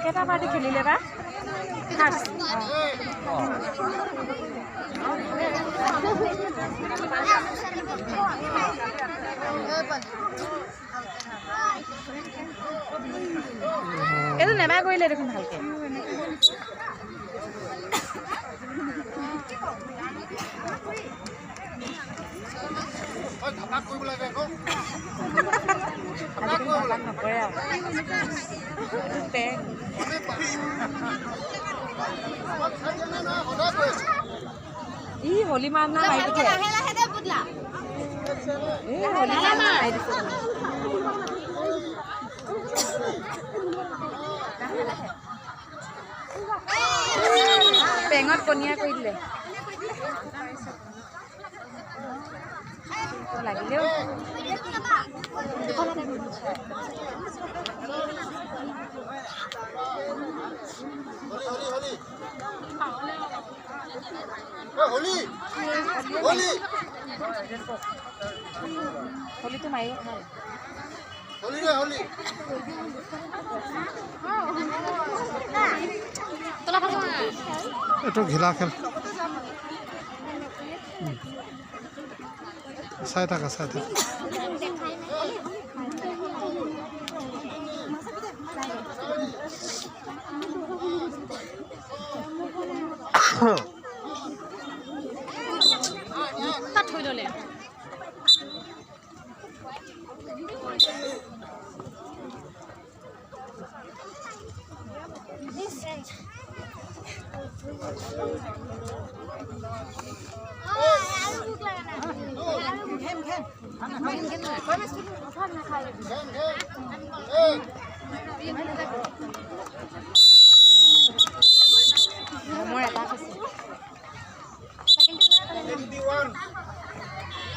কেইটা পাৰ্টি খেলিলে বা এইটো নেমাই কৰিলে দেখোন ভালকে ই হলি মান না মাৰি দিছে এই হলি মান না মাৰি দিছে পেঙত কনিয়া কৰি দিলে লাগিলেও হলিটো মাৰিব ভাল এইটো ঘিলা খেল চাই থাকা থৈ ল'লে Hey!